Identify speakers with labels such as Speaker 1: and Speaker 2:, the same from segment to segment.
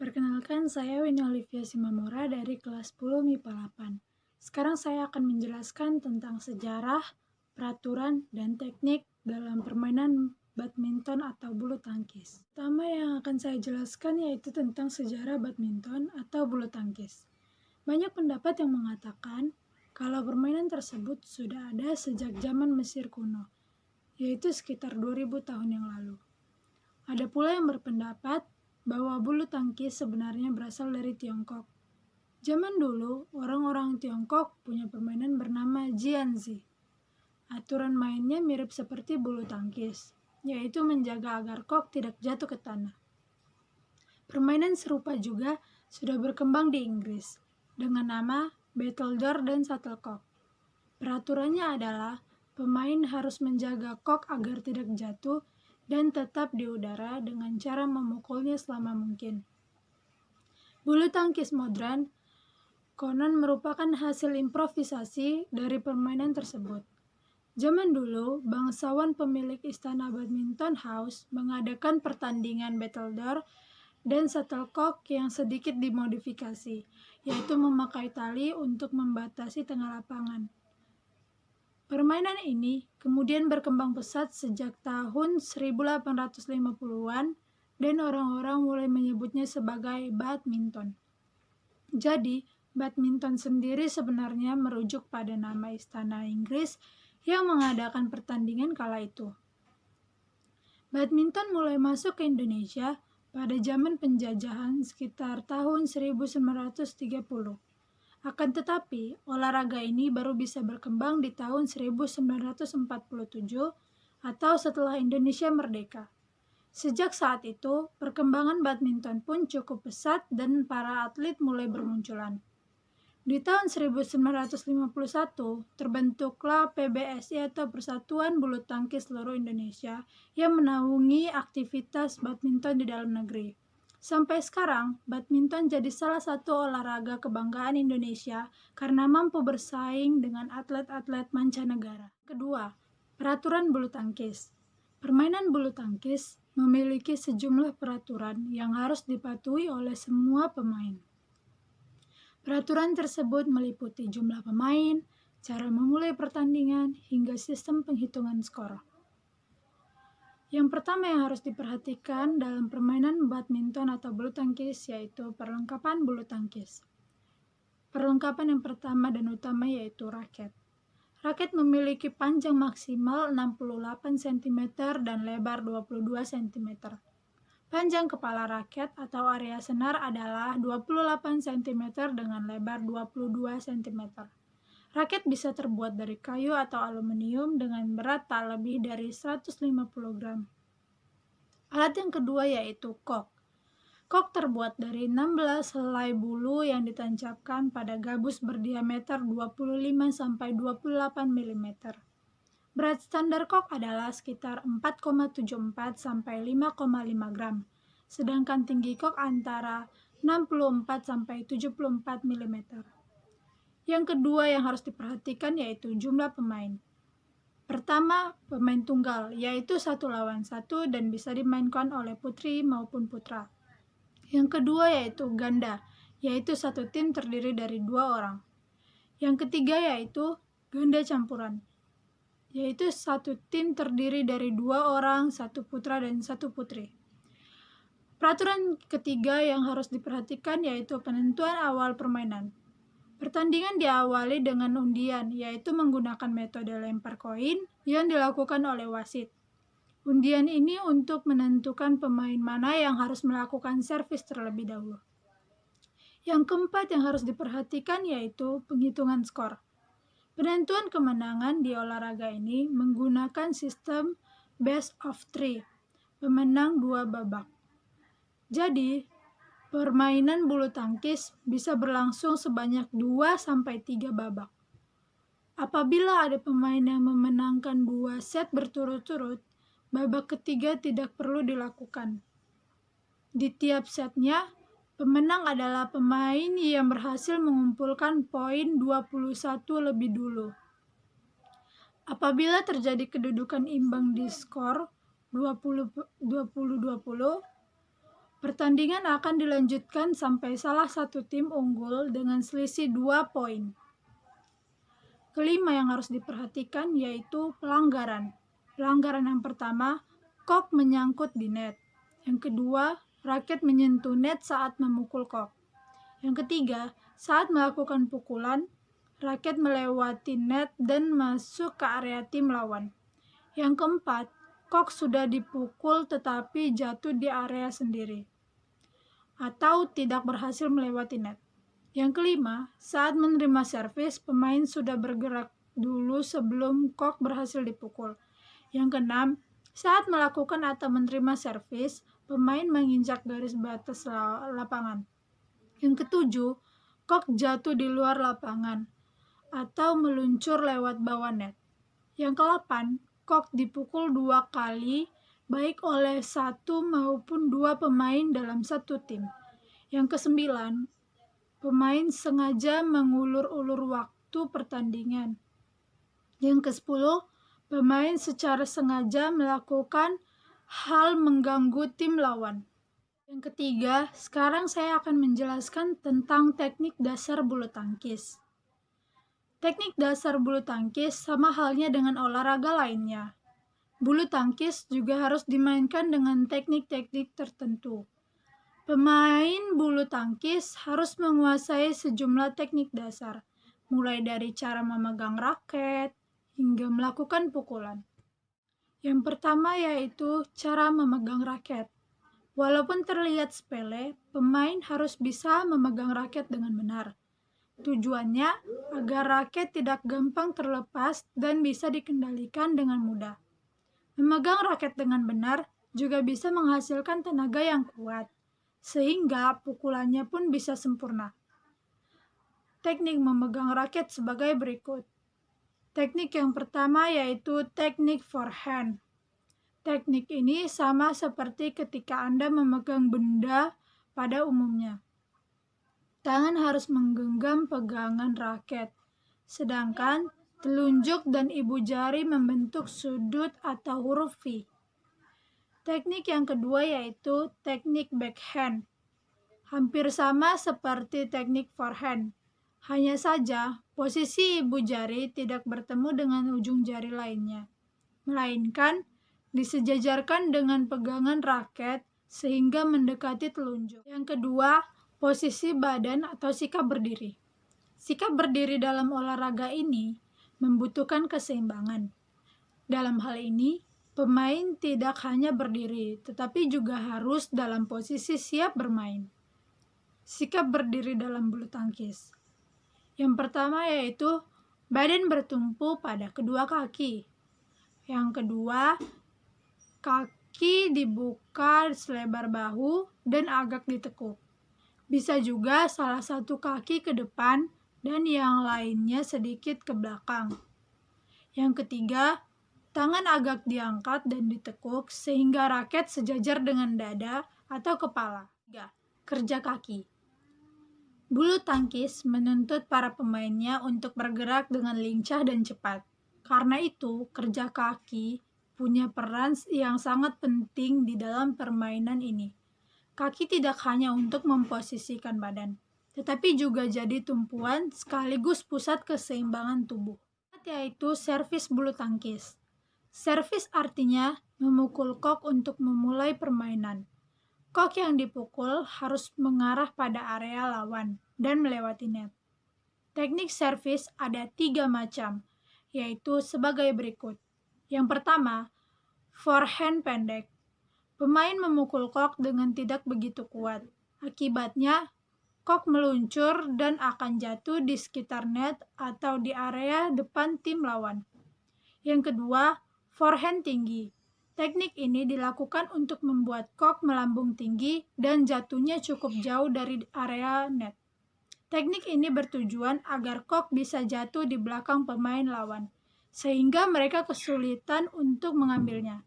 Speaker 1: Perkenalkan, saya Winnie Olivia Simamora dari kelas 10 MIPA 8. Sekarang saya akan menjelaskan tentang sejarah, peraturan, dan teknik dalam permainan badminton atau bulu tangkis. Pertama yang akan saya jelaskan yaitu tentang sejarah badminton atau bulu tangkis. Banyak pendapat yang mengatakan kalau permainan tersebut sudah ada sejak zaman Mesir kuno, yaitu sekitar 2000 tahun yang lalu. Ada pula yang berpendapat bahwa bulu tangkis sebenarnya berasal dari Tiongkok. Zaman dulu, orang-orang Tiongkok punya permainan bernama jianzi. Aturan mainnya mirip seperti bulu tangkis, yaitu menjaga agar kok tidak jatuh ke tanah. Permainan serupa juga sudah berkembang di Inggris, dengan nama battledore dan shuttlecock. Peraturannya adalah pemain harus menjaga kok agar tidak jatuh dan tetap di udara dengan cara memukulnya selama mungkin. Bulu tangkis modern konon merupakan hasil improvisasi dari permainan tersebut. Zaman dulu, bangsawan pemilik istana badminton house mengadakan pertandingan battledore dan shuttlecock yang sedikit dimodifikasi, yaitu memakai tali untuk membatasi tengah lapangan. Permainan ini kemudian berkembang pesat sejak tahun 1850-an dan orang-orang mulai menyebutnya sebagai badminton. Jadi, badminton sendiri sebenarnya merujuk pada nama istana Inggris yang mengadakan pertandingan kala itu. Badminton mulai masuk ke Indonesia pada zaman penjajahan sekitar tahun 1930. Akan tetapi, olahraga ini baru bisa berkembang di tahun 1947 atau setelah Indonesia merdeka. Sejak saat itu, perkembangan badminton pun cukup pesat dan para atlet mulai bermunculan. Di tahun 1951, terbentuklah PBSI atau Persatuan Bulu Tangkis Seluruh Indonesia yang menaungi aktivitas badminton di dalam negeri. Sampai sekarang, badminton jadi salah satu olahraga kebanggaan Indonesia karena mampu bersaing dengan atlet-atlet mancanegara. Kedua, peraturan bulu tangkis. Permainan bulu tangkis memiliki sejumlah peraturan yang harus dipatuhi oleh semua pemain. Peraturan tersebut meliputi jumlah pemain, cara memulai pertandingan, hingga sistem penghitungan skor. Yang pertama yang harus diperhatikan dalam permainan badminton atau bulu tangkis yaitu perlengkapan bulu tangkis. Perlengkapan yang pertama dan utama yaitu raket. Raket memiliki panjang maksimal 68 cm dan lebar 22 cm. Panjang kepala raket atau area senar adalah 28 cm dengan lebar 22 cm. Raket bisa terbuat dari kayu atau aluminium dengan berat tak lebih dari 150 gram. Alat yang kedua yaitu kok. Kok terbuat dari 16 helai bulu yang ditancapkan pada gabus berdiameter 25-28 mm. Berat standar kok adalah sekitar 4,74-5,5 gram, sedangkan tinggi kok antara 64-74 mm. Yang kedua yang harus diperhatikan yaitu jumlah pemain. Pertama, pemain tunggal, yaitu 1 lawan 1 dan bisa dimainkan oleh putri maupun putra. Yang kedua yaitu ganda, yaitu satu tim terdiri dari 2 orang. Yang ketiga yaitu ganda campuran, yaitu satu tim terdiri dari 2 orang, 1 putra dan 1 putri. Peraturan ketiga yang harus diperhatikan yaitu penentuan awal permainan. Pertandingan diawali dengan undian, yaitu menggunakan metode lempar koin yang dilakukan oleh wasit. Undian ini untuk menentukan pemain mana yang harus melakukan servis terlebih dahulu. Yang keempat yang harus diperhatikan yaitu penghitungan skor. Penentuan kemenangan di olahraga ini menggunakan sistem best of 3, pemenang 2 babak. Jadi, permainan bulu tangkis bisa berlangsung sebanyak 2-3 babak. Apabila ada pemain yang memenangkan 2 set berturut-turut, babak ketiga tidak perlu dilakukan. Di tiap setnya, pemenang adalah pemain yang berhasil mengumpulkan poin 21 lebih dulu. Apabila terjadi kedudukan imbang di skor 20-20, Pertandingan akan dilanjutkan sampai salah satu tim unggul dengan selisih 2 poin. Kelima yang harus diperhatikan yaitu pelanggaran. Pelanggaran yang pertama, kok menyangkut di net. Yang kedua, raket menyentuh net saat memukul kok. Yang ketiga, saat melakukan pukulan, raket melewati net dan masuk ke area tim lawan. Yang keempat, kok sudah dipukul tetapi jatuh di area sendiri atau tidak berhasil melewati net. Yang kelima, saat menerima servis, pemain sudah bergerak dulu sebelum kok berhasil dipukul. Yang keenam, saat melakukan atau menerima servis, pemain menginjak garis batas lapangan. Yang ketujuh, kok jatuh di luar lapangan atau meluncur lewat bawah net. Yang kedelapan, kok dipukul 2 kali baik oleh satu maupun 2 pemain dalam satu tim. Yang kesembilan, pemain sengaja mengulur-ulur waktu pertandingan. Yang kesepuluh, pemain secara sengaja melakukan hal mengganggu tim lawan. Yang ketiga, sekarang saya akan menjelaskan tentang teknik dasar bulu tangkis. Teknik dasar bulu tangkis sama halnya dengan olahraga lainnya. Bulu tangkis juga harus dimainkan dengan teknik-teknik tertentu. Pemain bulu tangkis harus menguasai sejumlah teknik dasar, mulai dari cara memegang raket hingga melakukan pukulan. Yang pertama yaitu cara memegang raket. Walaupun terlihat sepele, pemain harus bisa memegang raket dengan benar. Tujuannya agar raket tidak gampang terlepas dan bisa dikendalikan dengan mudah. Memegang raket dengan benar juga bisa menghasilkan tenaga yang kuat, sehingga pukulannya pun bisa sempurna. Teknik memegang raket sebagai berikut. Teknik yang pertama yaitu teknik forehand. Teknik ini sama seperti ketika Anda memegang benda pada umumnya. Tangan harus menggenggam pegangan raket, sedangkan telunjuk dan ibu jari membentuk sudut atau huruf V. Teknik yang kedua yaitu teknik backhand. Hampir sama seperti teknik forehand. Hanya saja, posisi ibu jari tidak bertemu dengan ujung jari lainnya, melainkan disejajarkan dengan pegangan raket sehingga mendekati telunjuk. Yang kedua, posisi badan atau sikap berdiri. Sikap berdiri dalam olahraga ini membutuhkan keseimbangan. Dalam hal ini, pemain tidak hanya berdiri, tetapi juga harus dalam posisi siap bermain. Sikap berdiri dalam bulu tangkis. Yang pertama yaitu badan bertumpu pada kedua kaki. Yang kedua, kaki dibuka selebar bahu dan agak ditekuk. Bisa juga salah satu kaki ke depan dan yang lainnya sedikit ke belakang. Yang ketiga, tangan agak diangkat dan ditekuk sehingga raket sejajar dengan dada atau kepala. 3. Kerja kaki. Bulu tangkis menuntut para pemainnya untuk bergerak dengan lincah dan cepat. Karena itu, kerja kaki punya peran yang sangat penting di dalam permainan ini. Kaki tidak hanya untuk memposisikan badan, tetapi juga jadi tumpuan sekaligus pusat keseimbangan tubuh. Yaitu servis bulu tangkis. Servis artinya memukul kok untuk memulai permainan. Kok yang dipukul harus mengarah pada area lawan dan melewati net. Teknik servis ada 3 macam, yaitu sebagai berikut. Yang pertama, forehand pendek. Pemain memukul kok dengan tidak begitu kuat. Akibatnya, kok meluncur dan akan jatuh di sekitar net atau di area depan tim lawan. Yang kedua, forehand tinggi. Teknik ini dilakukan untuk membuat kok melambung tinggi dan jatuhnya cukup jauh dari area net. Teknik ini bertujuan agar kok bisa jatuh di belakang pemain lawan, sehingga mereka kesulitan untuk mengambilnya.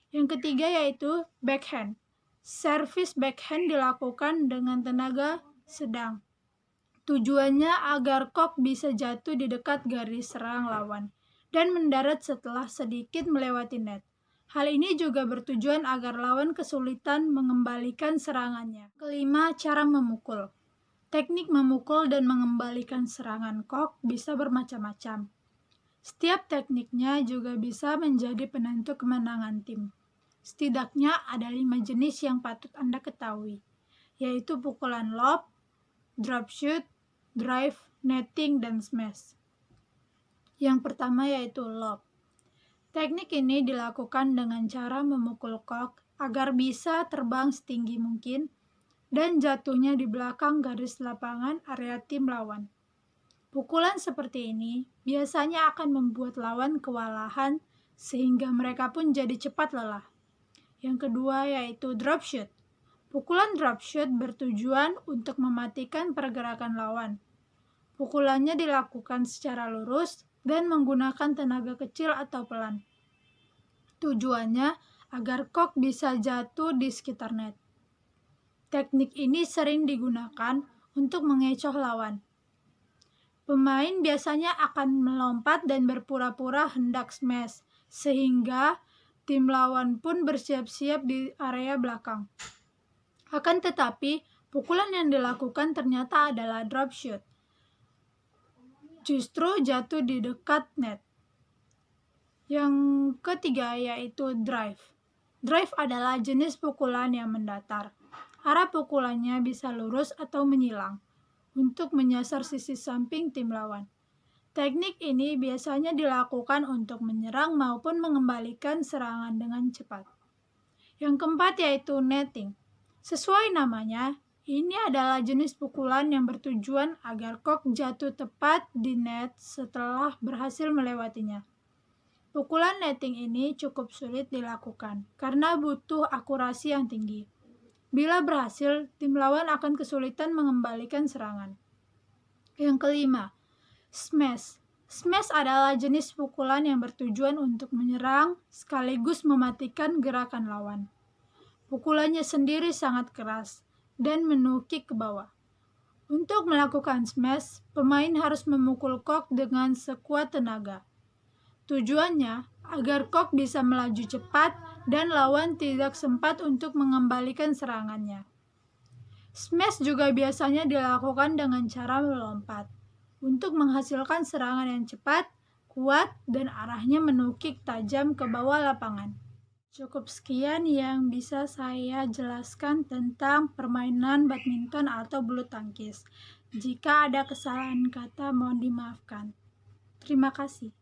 Speaker 1: Yang ketiga yaitu backhand. Servis backhand dilakukan dengan tenaga sedang. Tujuannya agar kok bisa jatuh di dekat garis serang lawan dan mendarat setelah sedikit melewati net. Hal ini juga bertujuan agar lawan kesulitan mengembalikan serangannya. Kelima, cara memukul. Teknik memukul dan mengembalikan serangan kok bisa bermacam-macam. Setiap tekniknya juga bisa menjadi penentu kemenangan tim. Setidaknya ada 5 jenis yang patut Anda ketahui, yaitu pukulan lob, drop shoot, drive, netting, dan smash. Yang pertama yaitu lob. Teknik ini dilakukan dengan cara memukul kok agar bisa terbang setinggi mungkin dan jatuhnya di belakang garis lapangan area tim lawan. Pukulan seperti ini biasanya akan membuat lawan kewalahan sehingga mereka pun jadi cepat lelah. Yang kedua yaitu drop shoot. Pukulan drop shoot bertujuan untuk mematikan pergerakan lawan. Pukulannya dilakukan secara lurus dan menggunakan tenaga kecil atau pelan. Tujuannya agar kok bisa jatuh di sekitar net. Teknik ini sering digunakan untuk mengecoh lawan. Pemain biasanya akan melompat dan berpura-pura hendak smash, sehingga tim lawan pun bersiap-siap di area belakang. Akan tetapi, pukulan yang dilakukan ternyata adalah drop shoot. Justru jatuh di dekat net. Yang ketiga yaitu drive. Drive adalah jenis pukulan yang mendatar. Arah pukulannya bisa lurus atau menyilang untuk menyasar sisi samping tim lawan. Teknik ini biasanya dilakukan untuk menyerang maupun mengembalikan serangan dengan cepat. Yang keempat yaitu netting. Sesuai namanya, ini adalah jenis pukulan yang bertujuan agar kok jatuh tepat di net setelah berhasil melewatinya. Pukulan netting ini cukup sulit dilakukan karena butuh akurasi yang tinggi. Bila berhasil, tim lawan akan kesulitan mengembalikan serangan. Yang kelima, smash. Smash adalah jenis pukulan yang bertujuan untuk menyerang sekaligus mematikan gerakan lawan. Pukulannya sendiri sangat keras dan menukik ke bawah. Untuk melakukan smash, pemain harus memukul kok dengan sekuat tenaga. Tujuannya agar kok bisa melaju cepat dan lawan tidak sempat untuk mengembalikan serangannya. Smash juga biasanya dilakukan dengan cara melompat untuk menghasilkan serangan yang cepat, kuat, dan arahnya menukik tajam ke bawah lapangan. Cukup sekian yang bisa saya jelaskan tentang permainan badminton atau bulu tangkis. Jika ada kesalahan kata, mohon dimaafkan. Terima kasih.